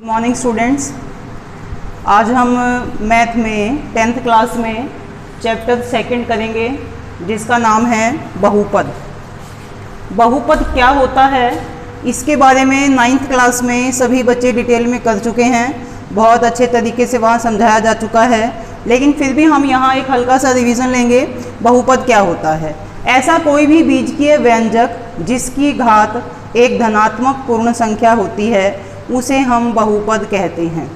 Morning students, आज हम math में 10th क्लास में चैप्टर 2 करेंगे जिसका नाम है बहुपद। बहुपद क्या होता है इसके बारे में 9th क्लास में सभी बच्चे डिटेल में कर चुके हैं, बहुत अच्छे तरीके से वहाँ समझाया जा चुका है, लेकिन फिर भी हम यहाँ एक हल्का सा रिवीजन लेंगे। बहुपद क्या होता है? ऐसा कोई भी बीजकीय व्यंजक जिसकी घात एक धनात्मक पूर्ण संख्या होती है उसे हम बहुपद कहते हैं।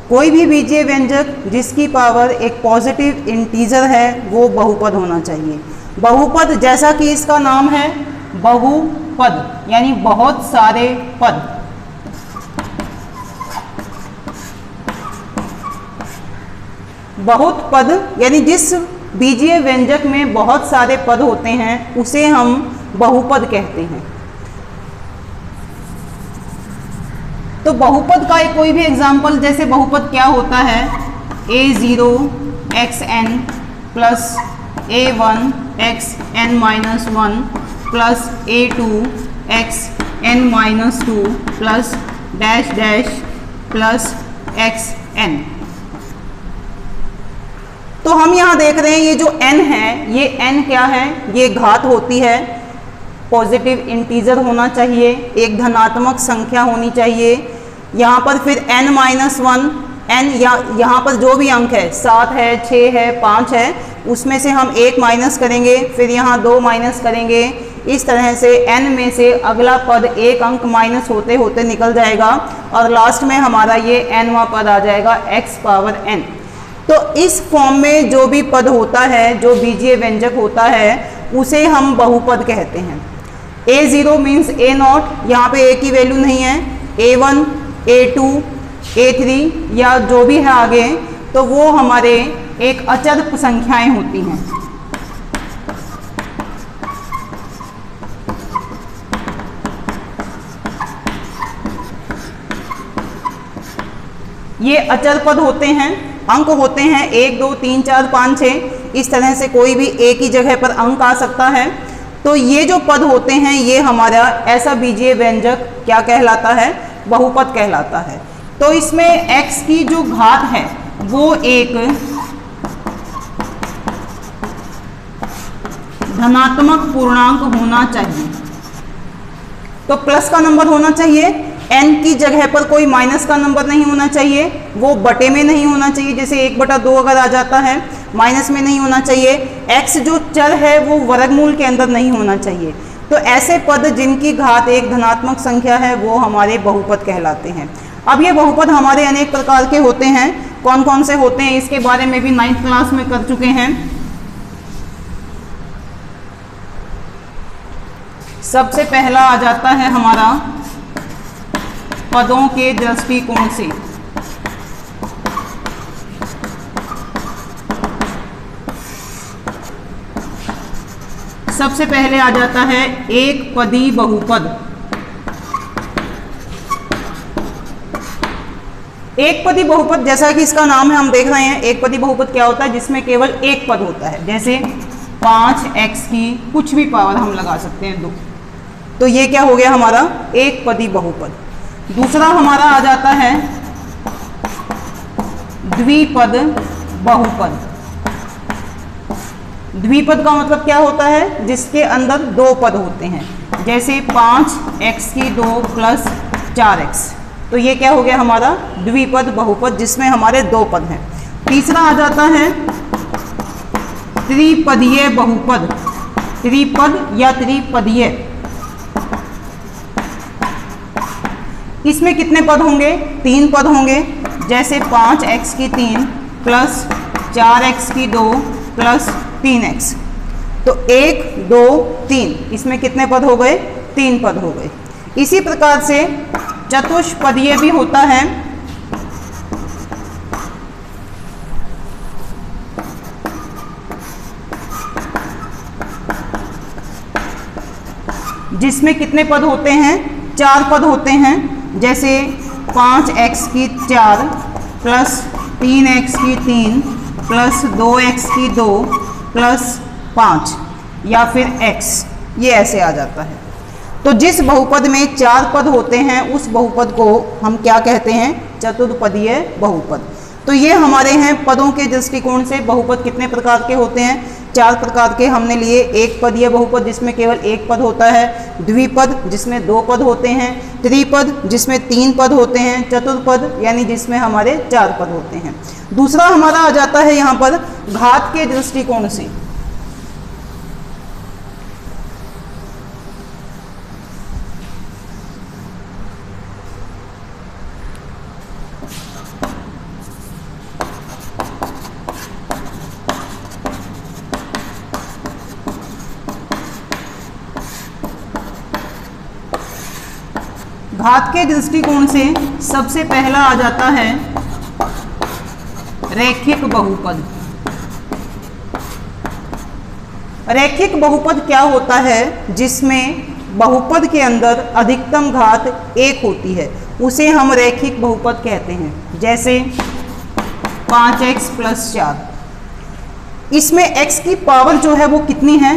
कोई भी बीजीय व्यंजक जिसकी पावर एक पॉजिटिव इंटीजर है वो बहुपद होना चाहिए। बहुपद जैसा कि इसका नाम है बहुपद यानी बहुत सारे पद। बहुत पद यानी जिस बीजीय व्यंजक में बहुत सारे पद होते हैं उसे हम बहुपद कहते हैं। तो बहुपद का एक कोई भी एग्जाम्पल, जैसे बहुपद क्या होता है, a0xn plus a1xn-1 plus a2xn-2 plus dash dash plus xn। तो हम यहाँ देख रहे हैं ये जो n है, ये n क्या है? ये घात होती है, पॉजिटिव इंटीजर होना चाहिए, एक धनात्मक संख्या होनी चाहिए। यहाँ पर फिर n-1 n यहाँ पर जो भी अंक है 7 है, 6 है, 5 है, उसमें से हम 1 माइनस करेंगे, फिर यहाँ 2 माइनस करेंगे। इस तरह से n में से अगला पद एक अंक माइनस होते होते निकल जाएगा और लास्ट में हमारा ये nवां पद आ जाएगा x पावर n। तो इस फॉर्म में जो भी पद होता है, जो बीजीय व्यंजक होता है, उसे हम बहुपद कहते हैं। a0 मीन्स a0, यहाँ पे a की वैल्यू नहीं है, a1 a2 a3 या जो भी है आगे, तो वो हमारे एक अचर संख्याएं होती हैं। ये अचर पद होते हैं, अंक होते हैं 1 2 3 4 5 6, इस तरह से कोई भी एक ही जगह पर अंक आ सकता है। तो ये जो पद होते हैं ये हमारा ऐसा बीजीय व्यंजक क्या कहलाता है? बहुपद कहलाता है। तो इसमें x की जो घात है वो एक धनात्मक पूर्णांक होना चाहिए। तो प्लस का नंबर होना चाहिए, n की जगह पर कोई माइनस का नंबर नहीं होना चाहिए, वो बटे में नहीं होना चाहिए, जैसे 1/2 अगर आ जाता है माइनस में नहीं होना चाहिए। x जो चर है वो वर्गमूल के अंदर नहीं होना चाहिए। तो ऐसे पद जिनकी घात एक धनात्मक संख्या है वो हमारे बहुपद कहलाते हैं। अब ये बहुपद हमारे अनेक प्रकार के होते हैं, कौन कौन से होते हैं इसके बारे में भी 9th क्लास में कर चुके हैं। सबसे पहला आ जाता है हमारा पदों के दृष्टिकोण से। सबसे पहले आ जाता है एक पदी बहुपद। एक पदी बहुपद जैसा कि इसका नाम है, हम देख रहे हैं एक पदी बहुपद क्या होता है, जिसमें केवल एक पद होता है, जैसे 5x की कुछ भी पावर हम लगा सकते हैं 2। तो ये क्या हो गया हमारा एक पदी बहुपद। दूसरा हमारा आ जाता है द्विपद बहुपद। द्विपद का मतलब क्या होता है? जिसके अंदर 2 पद होते हैं, जैसे 5x की 2 प्लस 4x। तो ये क्या हो गया हमारा द्विपद बहुपद, जिसमें हमारे 2 पद हैं। तीसरा आ जाता है त्रिपदीय बहुपद। त्रिपद या त्रिपदीय, इसमें कितने पद होंगे? 3 पद होंगे, जैसे 5x की 3 प्लस 4x की 2 प्लस 3x। तो 1 2 3, इसमें कितने पद हो गए? 3 पद हो गए। इसी प्रकार से चतुष्पदीय भी होता है, जिसमें कितने पद होते हैं? 4 पद होते हैं, जैसे 5x की 4 प्लस 3x की 3 प्लस 2x की 2 प्लस 5 या फिर x, ये ऐसे आ जाता है। तो जिस बहुपद में 4 पद होते हैं उस बहुपद को हम क्या कहते हैं? चतुर्पदीय बहुपद। तो ये हमारे हैं पदों के दृष्टिकोण से बहुपद कितने प्रकार के होते हैं? 4 प्रकार के हमने लिए। एक पदीय बहुपद जिसमें केवल एक पद होता है, द्विपद जिसमें 2 पद होते हैं, त्रिपद जिसमें 3 पद होते हैं, चतुर्पद यानी जिसमें हमारे 4 पद होते हैं। दूसरा हमारा आ जाता है यहाँ पर घात के दृष्टिकोण से। घात के दृष्टिकोण से सबसे पहला आ जाता है रैखिक बहुपद। रैखिक बहुपद क्या होता है? जिसमें बहुपद के अंदर अधिकतम घात 1 होती है, उसे हम रैखिक बहुपद कहते हैं। जैसे 5x + 4। इसमें x की पावर जो है वो कितनी है?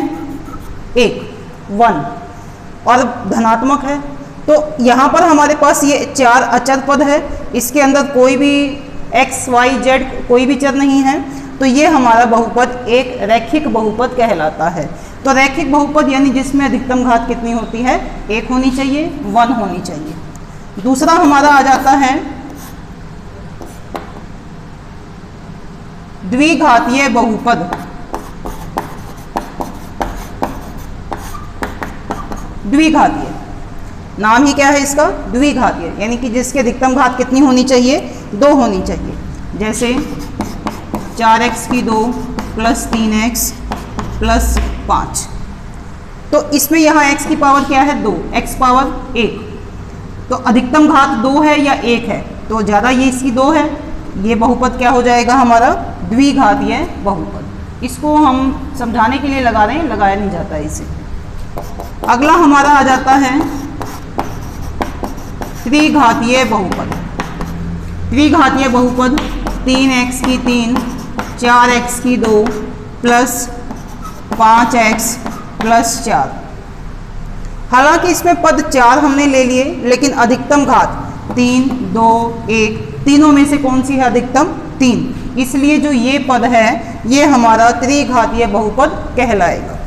1 और धनात्मक है। तो यहाँ पर हमारे पास ये 4 अचर पद है, इसके अंदर कोई भी x, y, z कोई भी चर नहीं है, तो ये हमारा बहुपद एक रैखिक बहुपद कहलाता है। तो रैखिक बहुपद यानी जिसमें अधिकतम घात कितनी होती है? 1 होनी चाहिए, 1 होनी चाहिए। दूसरा हमारा आ जाता है द्विघातीय बहुपद। द्विघातीय नाम ही क्या है इसका? द्विघातीय, यानी कि जिसके अधिकतम घात कितनी होनी चाहिए? 2 होनी चाहिए। जैसे 4x की 2 + 3x + 5। तो इसमें यहाँ x की पावर क्या है? 2, x पावर 1। तो अधिकतम घात 2 है या 1 है? तो ज़्यादा ये इसकी 2 है। ये बहुपद क्या हो जाएगा हमारा? द्विघातीय बहुपद। इसको हम समझाने के लिए लगा रहे हैं, लगाया नहीं जाता है इसे। अगला हमारा आ जाता है त्रिघातीय बहुपद। त्रिघातीय बहुपद 3x की 3, 4x की 2 + 5x + 4। हालांकि इसमें पद 4 हमने ले लिए, लेकिन अधिकतम घात 3, 2, 1 तीनों में से कौन सी है अधिकतम? 3। इसलिए जो ये पद है ये हमारा त्रिघातीय बहुपद कहलाएगा।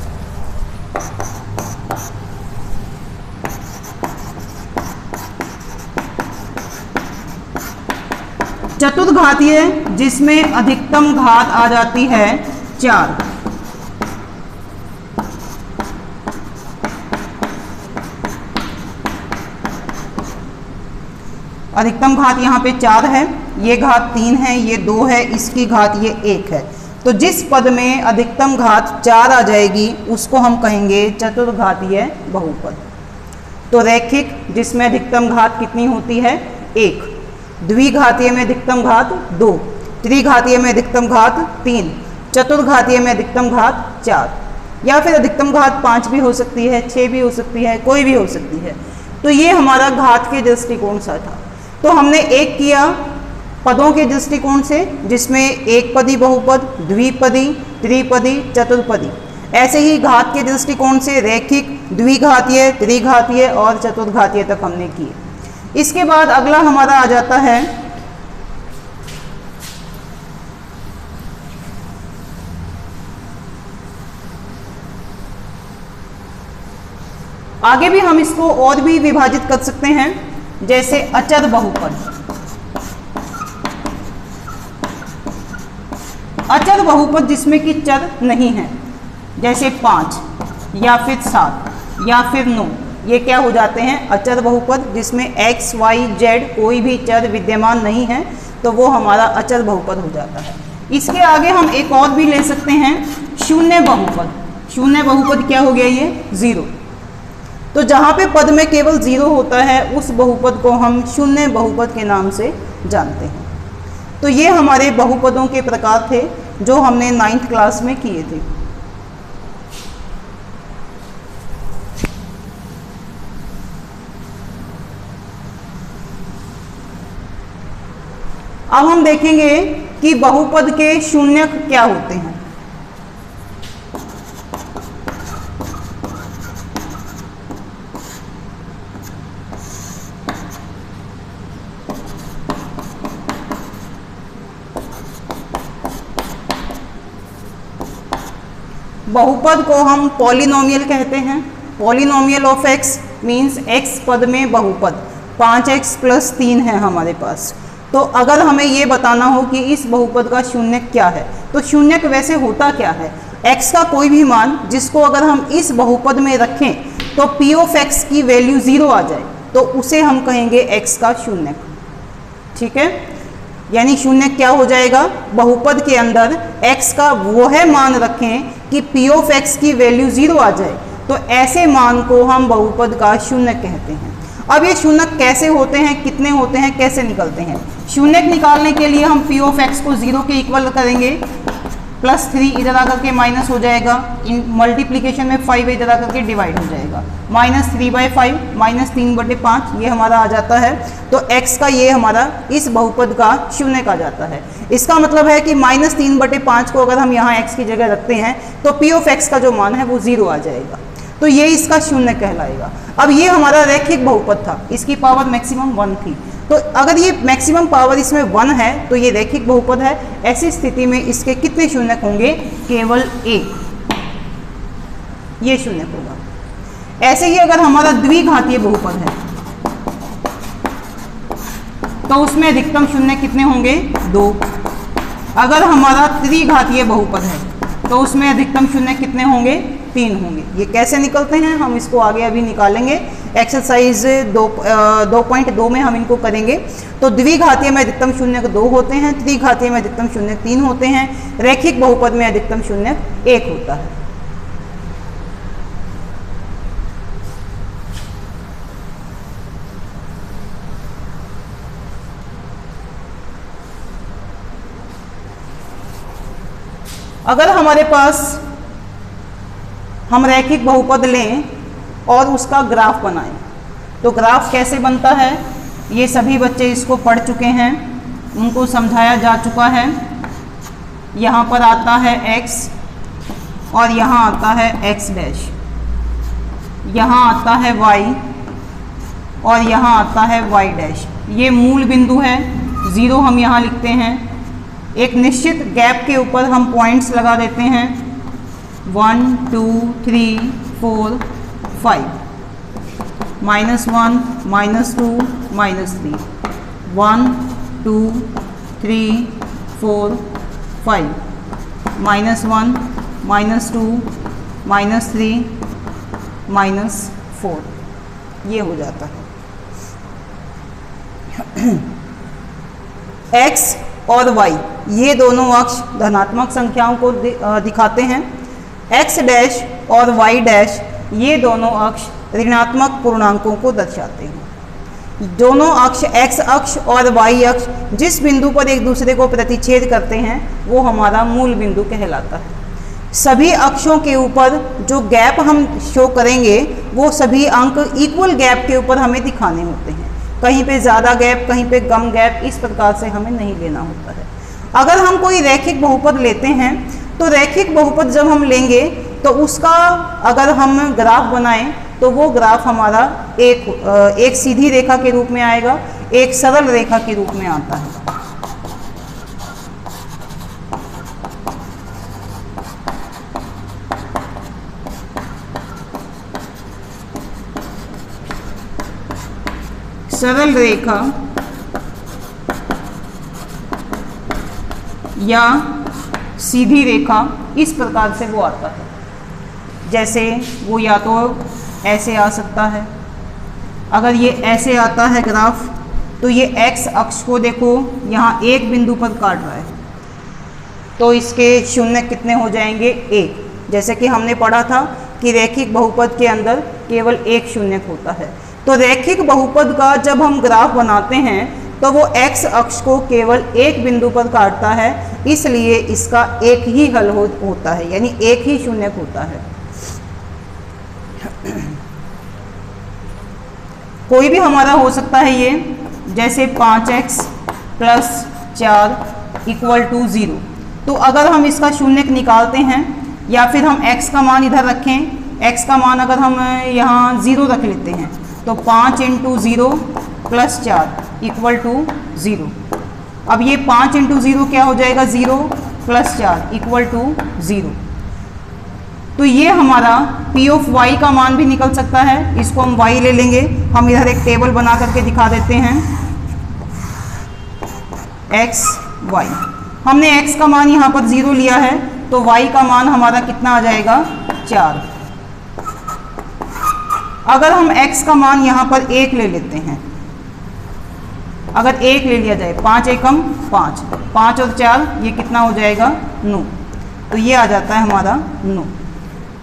चतुर्घातीय जिसमें अधिकतम घात आ जाती है 4। अधिकतम घात यहाँ पे 4 है, ये घात 3 है, ये 2 है, इसकी घात ये 1 है। तो जिस पद में अधिकतम घात 4 आ जाएगी उसको हम कहेंगे चतुर्घातीय बहुपद। तो रैखिक जिसमें अधिकतम घात कितनी होती है? 1। द्विघातीय में अधिकतम घात 2, त्रिघातीय में अधिकतम घात 3, चतुर्घातीय में अधिकतम घात 4, या फिर अधिकतम घात 5 भी हो सकती है, 6 भी हो सकती है, कोई भी हो सकती है। तो ये हमारा घात के दृष्टिकोण से था। तो हमने एक किया पदों के दृष्टिकोण से, जिसमें एक पदी बहुपद, द्विपदी, त्रिपदी, चतुर्पदी। ऐसे ही घात के दृष्टिकोण से रैखिक, द्विघातीय, त्रिघातीय और चतुर्घातीय तक हमने किए। इसके बाद अगला हमारा आ जाता है आगे भी हम इसको और भी विभाजित कर सकते हैं, जैसे अचर बहुपद। अचर बहुपद जिसमें कि चर नहीं है, जैसे 5 या फिर 7 या फिर 9, ये क्या हो जाते हैं? अचर बहुपद। जिसमें x, y, z कोई भी चर विद्यमान नहीं है, तो वो हमारा अचर बहुपद हो जाता है। इसके आगे हम एक और भी ले सकते हैं, शून्य बहुपद। शून्य बहुपद क्या हो गया? ये 0। तो जहाँ पे पद में केवल 0 होता है उस बहुपद को हम शून्य बहुपद के नाम से जानते हैं। तो ये हमारे बहुपदों के प्रकार थे जो हमने 9th क्लास में किए थे। अब हम देखेंगे कि बहुपद के शून्यक क्या होते हैं। बहुपद को हम पॉलिनोमियल कहते हैं। Polynomial of x means x पद में बहुपद 5x + 3 है हमारे पास। तो अगर हमें ये बताना हो कि इस बहुपद का शून्यक क्या है, तो शून्यक वैसे होता क्या है, x का कोई भी मान जिसको अगर हम इस बहुपद में रखें तो p ऑफ x की वैल्यू 0 आ जाए तो उसे हम कहेंगे x का शून्यक। ठीक है, यानी शून्यक क्या हो जाएगा, बहुपद के अंदर x का वह मान रखें कि p ऑफ x की वैल्यू 0 आ जाए, तो ऐसे मान को हम बहुपद का शून्यक कहते हैं। अब ये शून्यक कैसे होते हैं, कितने होते हैं, कैसे निकलते हैं। शून्यक निकालने के लिए हम p ऑफ x को 0 के इक्वल करेंगे, +3 इधर आकर के माइनस हो जाएगा, इन मल्टीप्लीकेशन में 5 इधर आकर के डिवाइड हो जाएगा, -3/5 -3/5 ये हमारा आ जाता है। तो x का ये हमारा इस बहुपद का शून्यक आ जाता है। इसका मतलब है कि -3/5 को अगर हम यहाँ x की जगह रखते हैं तो p ऑफ x का जो मान है वो 0 आ जाएगा, तो ये इसका शून्य कहलाएगा। अब ये हमारा रैखिक बहुपद था, इसकी पावर मैक्सिमम 1 थी, तो अगर ये मैक्सिमम पावर इसमें 1 है तो ये रैखिक बहुपद है। ऐसी स्थिति में इसके कितने शून्यक होंगे, केवल 1, ये शून्यक होगा। ऐसे ही अगर हमारा द्विघातीय बहुपद है तो उसमें अधिकतम शून्य कितने होंगे, 2। अगर हमारा त्रिघातीय बहुपद है तो उसमें अधिकतम शून्य कितने होंगे, 3 होंगे। ये कैसे निकलते हैं हम इसको आगे अभी निकालेंगे, एक्सरसाइज 2.2 में हम इनको करेंगे। तो द्विघातीय में अधिकतम शून्यक 2 होते हैं, त्रिघातीय में अधिकतम शून्यक 3 होते हैं, रैखिक बहुपद में अधिकतम शून्यक 1 होता है। अगर हमारे पास हम रैखिक बहुपद लें और उसका ग्राफ बनाएं तो ग्राफ कैसे बनता है, ये सभी बच्चे इसको पढ़ चुके हैं, उनको समझाया जा चुका है। यहाँ पर आता है x और यहाँ आता है x', यहाँ आता है y और यहाँ आता है y'। ये मूल बिंदु है, 0 हम यहाँ लिखते हैं। एक निश्चित गैप के ऊपर हम पॉइंट्स लगा देते हैं, 1 2 3 4 5, -1 -2 -3, 1 2 3 4 5, -1 -2 -3 -4, ये हो जाता है। x और y ये दोनों अक्ष धनात्मक संख्याओं को दिखाते हैं, x' और y' ये दोनों अक्ष ऋणात्मक पूर्णांकों को दर्शाते हैं। दोनों अक्ष x अक्ष और y अक्ष जिस बिंदु पर एक दूसरे को प्रतिच्छेद करते हैं वो हमारा मूल बिंदु कहलाता है। सभी अक्षों के ऊपर जो गैप हम शो करेंगे वो सभी अंक इक्वल गैप के ऊपर हमें दिखाने होते हैं, कहीं पे ज़्यादा गैप कहीं पे कम गैप, इस प्रकार से हमें नहीं लेना होता है। अगर हम कोई रैखिक बहुपद लेते हैं तो रैखिक बहुपद जब हम लेंगे तो उसका अगर हम ग्राफ बनाएं तो वो ग्राफ हमारा एक सीधी रेखा के रूप में आएगा, एक सरल रेखा के रूप में आता है। सरल रेखा या सीधी रेखा इस प्रकार से वो आता है, जैसे वो या तो ऐसे आ सकता है, अगर ये ऐसे आता है ग्राफ तो ये x अक्ष को देखो यहाँ एक बिंदु पर काट रहा है तो इसके शून्य कितने हो जाएंगे, 1। जैसे कि हमने पढ़ा था कि रैखिक बहुपद के अंदर केवल एक शून्यक होता है। तो रैखिक बहुपद का जब हम ग्राफ बनाते हैं तो वो x अक्ष को केवल एक बिंदु पर काटता है, इसलिए इसका एक ही हल होता है, यानी एक ही शून्यक होता है। कोई भी हमारा हो सकता है ये, जैसे 5x + 4 = 0। तो अगर हम इसका शून्यक निकालते हैं या फिर हम x का मान इधर रखें, x का मान अगर हम यहाँ 0 रख लेते हैं तो 5 × 0 + 4 = 0। अब ये 5 × 0 क्या हो जाएगा, 0 + 4 = 0। तो ये हमारा P ऑफ y का मान भी निकल सकता है, इसको हम y ले लेंगे। हम इधर एक टेबल बना करके दिखा देते हैं, x y। हमने x का मान यहाँ पर 0 लिया है, तो y का मान हमारा कितना आ जाएगा 4। अगर हम x का मान यहाँ पर 1 ले लेते हैं, अगर 1 ले लिया जाए, 5 एकम 5, 5 और 4 ये कितना हो जाएगा 9, तो ये आ जाता है हमारा 9।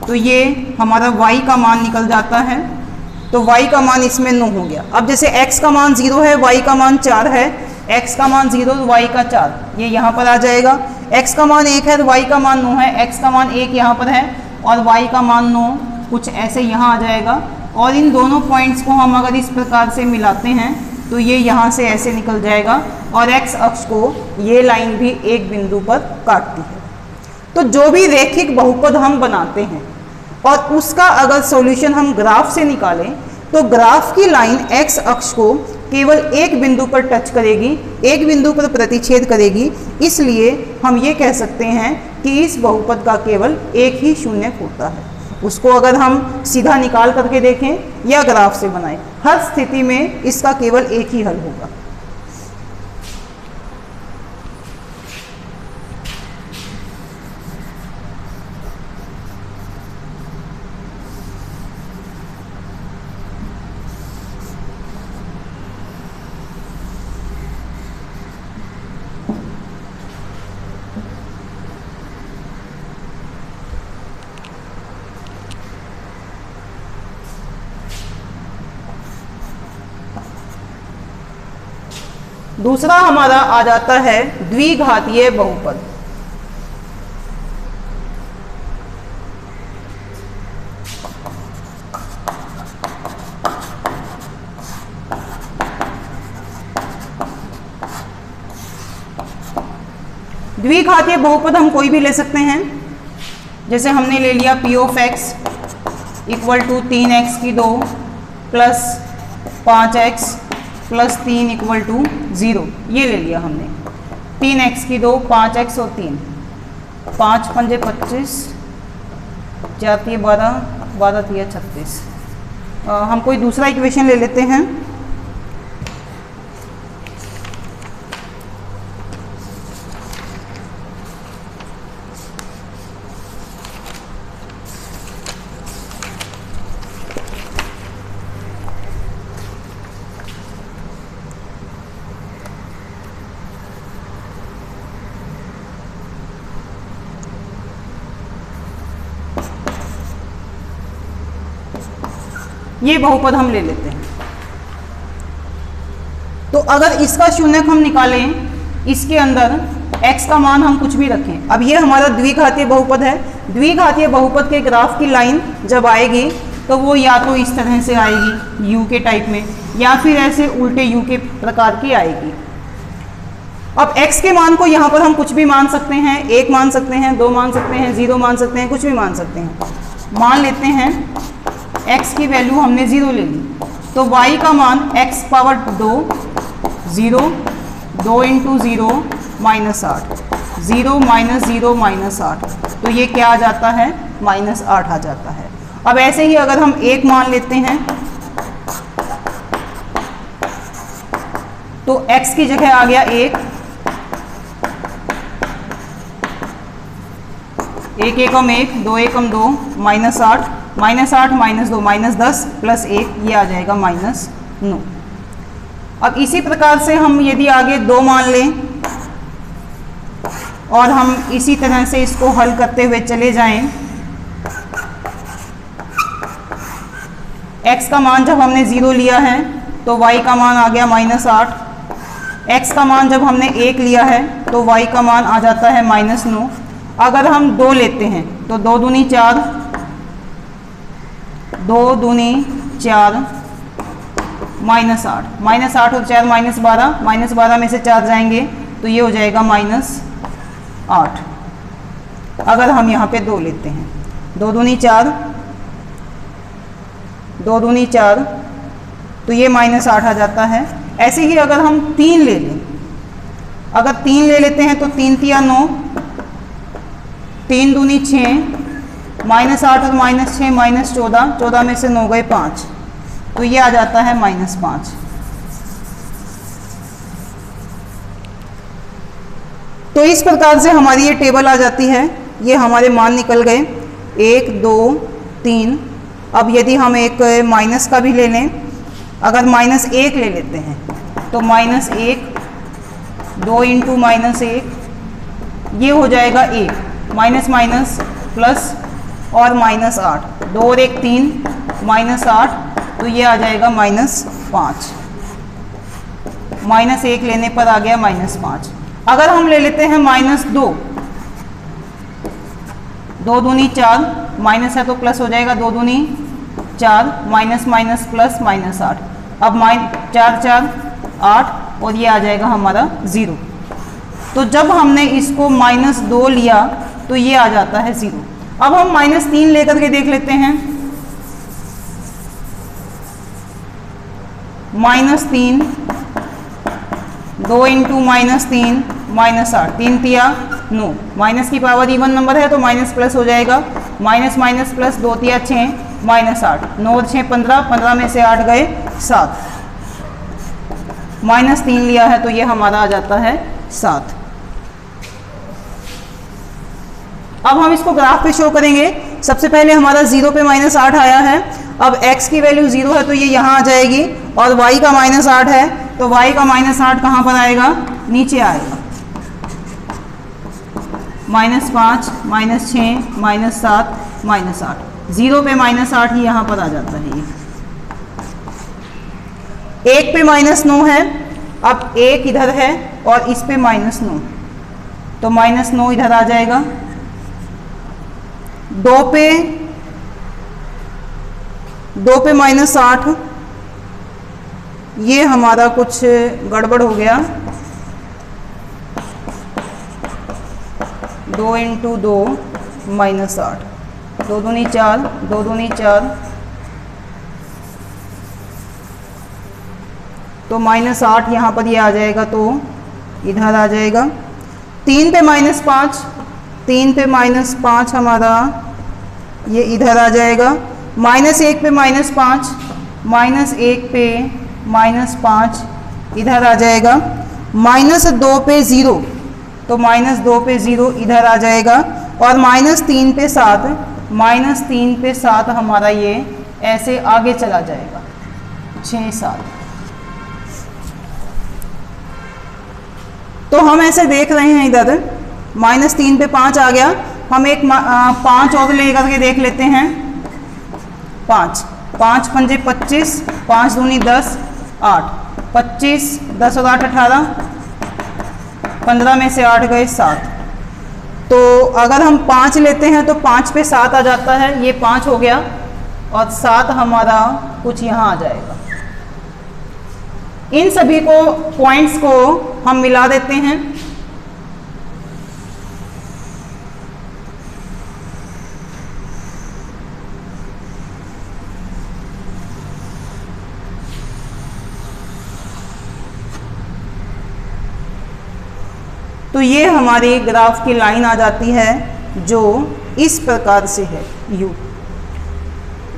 तो ये हमारा y का मान निकल जाता है, तो y का मान इसमें 9 हो गया। अब जैसे x का मान 0 है, y का मान 4 है, x का मान 0 y का 4, ये यहाँ पर आ जाएगा। x का मान 1 है तो y का मान 9 है, x का मान 1 यहाँ पर है और y का मान 9, कुछ ऐसे यहाँ आ जाएगा। और इन दोनों पॉइंट्स को हम अगर इस प्रकार से मिलाते हैं तो ये यहाँ से ऐसे निकल जाएगा और x अक्ष को ये लाइन भी एक बिंदु पर काटती है। तो जो भी रैखिक बहुपद हम बनाते हैं और उसका अगर सॉल्यूशन हम ग्राफ से निकालें तो ग्राफ की लाइन x अक्ष को केवल एक बिंदु पर टच करेगी, एक बिंदु पर प्रतिच्छेद करेगी, इसलिए हम ये कह सकते हैं कि इस बहुपद का केवल एक ही शून्य होता है। उसको अगर हम सीधा निकाल करके देखें या ग्राफ से बनाएं, हर स्थिति में इसका केवल एक ही हल होगा। दूसरा हमारा आ जाता है द्विघातीय बहुपद। द्विघातीय बहुपद हम कोई भी ले सकते हैं, जैसे हमने ले लिया P of x equal to 3x की 2 plus 5x plus 3 equal to 0, ये ले लिया हमने। 3x की 2, 5x और 3, 5 पंजे 25, 4 तिये 12, 12 तिये 36। हम कोई दूसरा इक्वेशन ले लेते हैं। ये बहुपद हम ले लेते हैं। तो अगर इसका शून्यक हम निकालें, इसके अंदर x का मान हम कुछ भी रखें। अब ये हमारा द्विघातीय बहुपद है। द्विघातीय बहुपद के ग्राफ की लाइन जब आएगी तो वो या तो इस तरह से आएगी u के टाइप में, या फिर ऐसे उल्टे u के प्रकार की आएगी। अब x के मान को यहाँ पर हम कुछ भी मान सकते हैं, 1 मान सकते हैं, 2 मान सकते हैं, 0 मान सकते हैं, कुछ भी मान सकते हैं। मान लेते हैं x की वैल्यू हमने 0 ले ली, तो y का मान x power 2, 0, 2 into 0 minus 8, 0 minus 0 minus 8, तो ये क्या आ जाता है -8 आ जाता है। अब ऐसे ही अगर हम 1 मान लेते हैं तो x की जगह आ गया 1, 1 एकम 1, 2 एकम 2, -8, -8 माइनस 2 -10 प्लस 1, ये आ जाएगा -9। अब इसी प्रकार से हम यदि आगे 2 मान लें और हम इसी तरह से इसको हल करते हुए चले जाएं, x का मान जब हमने 0 लिया है तो y का मान आ गया -8, x का मान जब हमने 1 लिया है तो y का मान आ जाता है -9। अगर हम 2 लेते हैं तो 2 दूनी 4, 2 दूनी 4, -8, -8 और 4 -12, -12 में से 4 जाएंगे तो ये हो जाएगा -8। अगर हम यहाँ पे 2 लेते हैं, 2 दूनी 4, 2 दूनी 4, तो ये -8 आ जाता है। ऐसे ही अगर हम 3 ले लें, अगर 3 ले लेते हैं तो 3 तिया 9, 3 दूनी 6, -8 और -6 -14, 14 में से 9 गए 5, तो ये आ जाता है -5। तो इस प्रकार से हमारी ये टेबल आ जाती है। ये हमारे मान निकल गए 1 2 3। अब यदि हम एक माइनस का भी ले लें, अगर -1 ले लेते हैं तो -1 2 इंटू -1 ये हो जाएगा 1, माइनस माइनस प्लस और -8, 2 और 1 3, -8, तो ये आ जाएगा -5। -1 लेने पर आ गया -5। अगर हम ले लेते हैं -2, 2 दूनी 4, माइनस है तो प्लस हो जाएगा, 2 दूनी 4, माइनस माइनस प्लस -8, अब 4 4 8 और ये आ जाएगा हमारा 0। तो जब हमने इसको -2 लिया तो ये आ जाता है 0। अब हम -3 लेकर के देख लेते हैं। -3, 2 इंटू -3, -8, 3 तिया 9, माइनस की पावर इवन नंबर है तो माइनस प्लस हो जाएगा, माइनस माइनस प्लस 2 तिया 6, -8, 9 और 6 15, 15 में से 8 गए 7, -3 लिया है तो ये हमारा आ जाता है 7। अब हम इसको ग्राफ पे शो करेंगे। सबसे पहले हमारा 0 पे -8 आया है। अब x की वैल्यू 0 है तो ये यहाँ आ जाएगी, और y का -8 है तो y का -8 कहाँ पर आएगा, नीचे आएगा, -5 -6 -7 -8, 0 पे -8 ही यहाँ पर आ जाता है। ये 1 पे -9 है, अब 1 इधर है और इस पे -9, तो -9 इधर आ जाएगा। 2 पे -8, ये हमारा कुछ गड़बड़ हो गया, 2 इंटू 2 -8, 2 दूनी 4, 2 दूनी 4, तो -8 यहाँ पर ये आ जाएगा तो इधर आ जाएगा। 3 पे -5, 3 पे -5 हमारा ये इधर आ जाएगा। -1 पे -5, -1 पे -5 इधर आ जाएगा। -2 पे 0, तो -2 पे 0 इधर आ जाएगा, और -3 पे 7, -3 पे 7 हमारा ये ऐसे आगे चला जाएगा, 6 7। तो हम ऐसे देख रहे हैं इधर -3 पे 5 आ गया। हम एक 5 और लेकर के देख लेते हैं। 5 5 पंजे 25, 5 दूनी 10, 8, 25, 10 और 8 18, 15 में से 8 गए 7। तो अगर हम 5 लेते हैं तो 5 पे 7 आ जाता है, ये 5 हो गया, और 7 हमारा कुछ यहाँ आ जाएगा। इन सभी को पॉइंट्स को हम मिला देते हैं। तो ये हमारी ग्राफ की लाइन आ जाती है जो इस प्रकार से है u।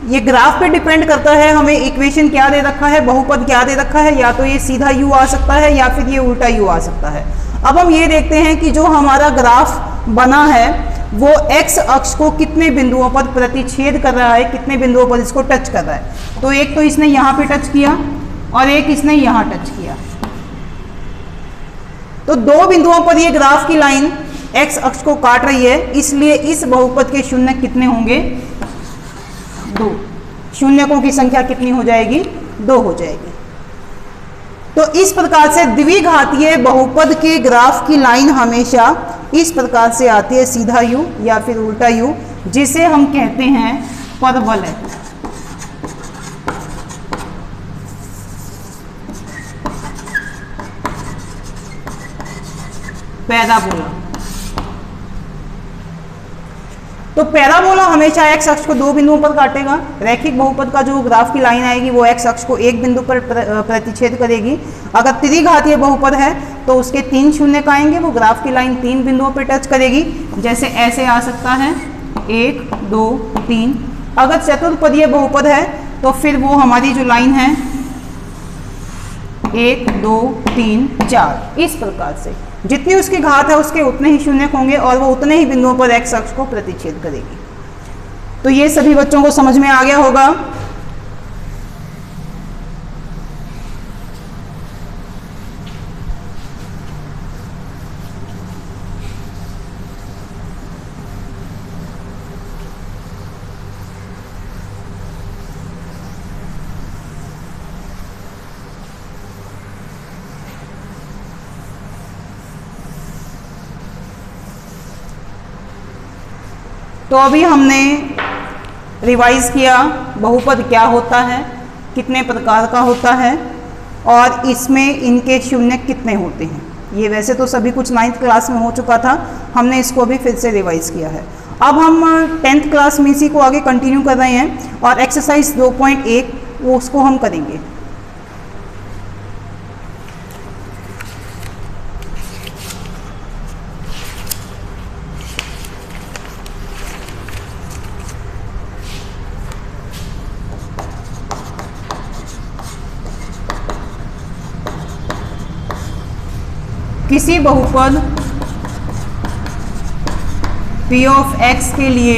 ये ग्राफ पे डिपेंड करता है हमें इक्वेशन क्या दे रखा है, बहुपद क्या दे रखा है, या तो ये सीधा u आ सकता है या फिर ये उल्टा u आ सकता है। अब हम ये देखते हैं कि जो हमारा ग्राफ बना है वो x अक्ष को कितने बिंदुओं पर प्रतिच्छेद कर रहा है, कितने बिंदुओं पर इसको टच कर रहा है। तो एक तो इसने यहाँ पे टच किया और एक इसने यहाँ टच किया, तो 2 बिंदुओं पर ये ग्राफ की लाइन x अक्ष को काट रही है, इसलिए इस बहुपद के शून्य कितने होंगे, 2। शून्यकों की संख्या कितनी हो जाएगी, 2 हो जाएगी। तो इस प्रकार से द्विघातीय बहुपद के ग्राफ की लाइन हमेशा इस प्रकार से आती है, सीधा u या फिर उल्टा u, जिसे हम कहते हैं परवलय। पैराबोला। तो पैराबोला हमेशा x अक्ष को 2 बिंदुओं पर काटेगा। रैखिक बहुपद का जो ग्राफ की लाइन आएगी वो x अक्ष को 1 बिंदु पर प्रतिच्छेद करेगी। अगर त्रिघातीय बहुपद है तो उसके 3 शून्यक आएंगे, वो ग्राफ की लाइन 3 बिंदुओं पर टच करेगी। जैसे ऐसे आ सकता है, 1 2 3। अगर चतुर्पदीय बहुपद है तो फिर वो हमारी जो लाइन है 1 2 3 4, इस प्रकार से जितनी उसकी घात है उसके उतने ही शून्यक होंगे और वो उतने ही बिंदुओं पर एक्स अक्ष को प्रतिच्छेद करेगी। तो ये सभी बच्चों को समझ में आ गया होगा। तो अभी हमने रिवाइज किया बहुपद क्या होता है, कितने प्रकार का होता है और इसमें इनके शून्य कितने होते हैं। ये वैसे तो सभी कुछ 9th क्लास में हो चुका था, हमने इसको अभी फिर से रिवाइज किया है। अब हम 10th क्लास में इसी को आगे कंटिन्यू कर रहे हैं और एक्सरसाइज 2.1 वो उसको हम करेंगे। किसी बहुपद p ऑफ x के लिए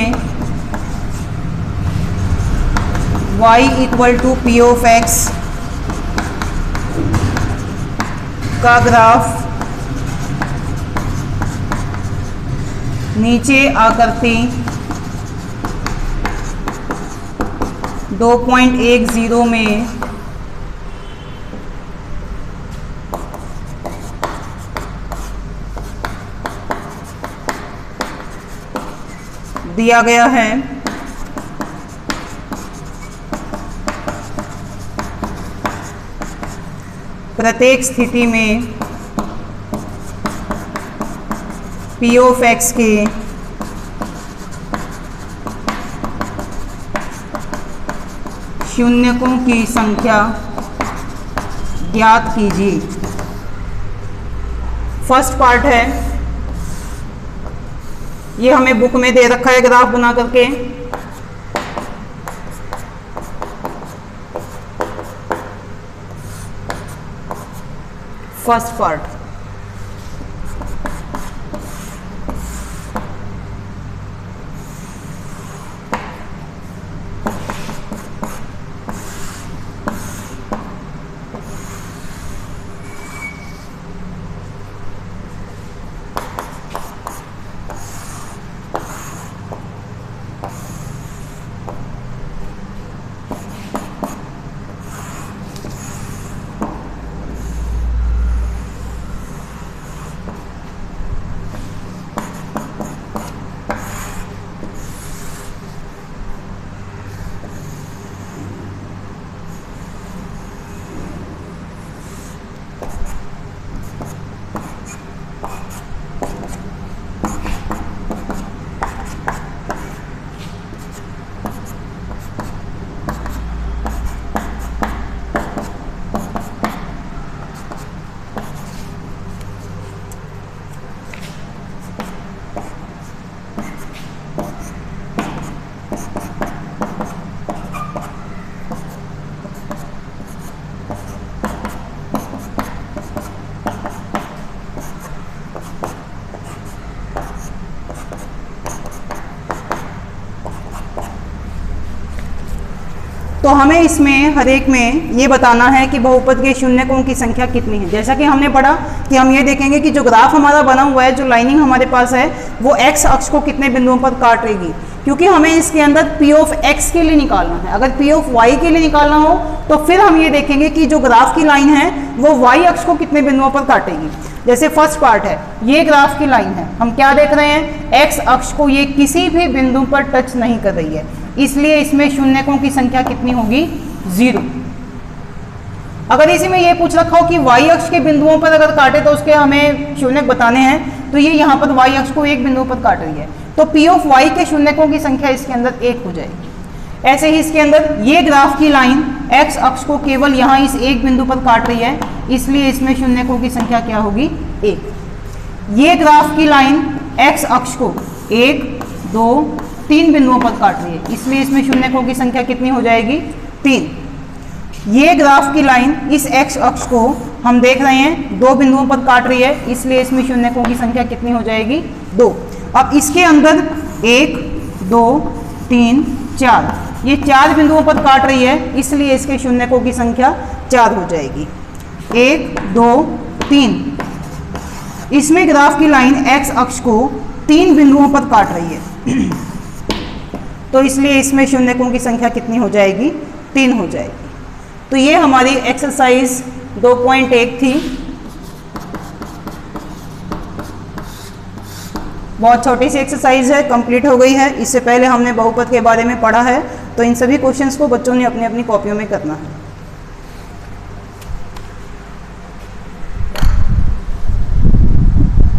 y equal to p of x का ग्राफ नीचे आकृति 2.10 में दिया गया है। प्रत्येक स्थिति में p ऑफ x के शून्यकों की संख्या ज्ञात कीजिए। फर्स्ट पार्ट है, ये हमें बुक में दे रखा है ग्राफ बना करके। फर्स्ट पार्ट तो हमें इसमें हर एक में ये बताना है कि बहुपद के शून्यकों की संख्या कितनी है। जैसा कि हमने पढ़ा कि हम ये देखेंगे कि जो ग्राफ हमारा बना हुआ है, जो लाइनिंग हमारे पास है, वो x अक्ष को कितने बिंदुओं पर काटेगी, क्योंकि हमें इसके अंदर p ऑफ x के लिए निकालना है। अगर p ऑफ y के लिए निकालना हो तो फिर हम ये देखेंगे कि जो ग्राफ की लाइन है वो y अक्ष को कितने बिंदुओं पर काटेगी। जैसे फर्स्ट पार्ट है, ये ग्राफ की लाइन है, हम क्या देख रहे हैं, x अक्ष को ये किसी भी बिंदु पर टच नहीं कर रही है, इसलिए इसमें शून्यकों की संख्या कितनी होगी, 0। अगर इसी में ये पूछ रखा हो कि y अक्ष के बिंदुओं पर अगर काटे तो उसके हमें शून्यक बताने हैं, तो ये यहाँ पर y अक्ष को एक बिंदु पर काट रही है, तो p ऑफ y के शून्यकों की संख्या इसके अंदर 1 हो जाएगी। ऐसे ही इसके अंदर ये ग्राफ की लाइन x अक्ष को केवल यहाँ इस एक बिंदु पर काट रही है, इसलिए इसमें शून्यकों की संख्या क्या होगी, 1। ये ग्राफ की लाइन x अक्ष को 1 2 3 बिंदुओं पर काट रही है, इसलिए इसमें शून्यकों की संख्या कितनी हो जाएगी? 3। ये ग्राफ की लाइन इस एक्स अक्ष को हम देख रहे हैं 2 बिंदुओं पर काट रही है, इसलिए इसमें शून्यकों की संख्या कितनी हो जाएगी? 2। अब इसके अंदर 1 2 3 4, ये 4 बिंदुओं पर काट रही है, इसलिए इसके शून्यकों की संख्या 4 हो जाएगी। 1 2 3। इसमें ग्राफ की लाइन एक्स अक्ष को 3 बिंदुओं पर काट रही है तो इसलिए इसमें शून्यकों की संख्या कितनी हो जाएगी? 3 हो जाएगी। तो ये हमारी एक्सरसाइज 2.1 थी। बहुत छोटी सी एक्सरसाइज है, कंप्लीट हो गई है। इससे पहले हमने बहुपद के बारे में पढ़ा है, तो इन सभी क्वेश्चंस को बच्चों ने अपनी अपनी कॉपियों में करना है।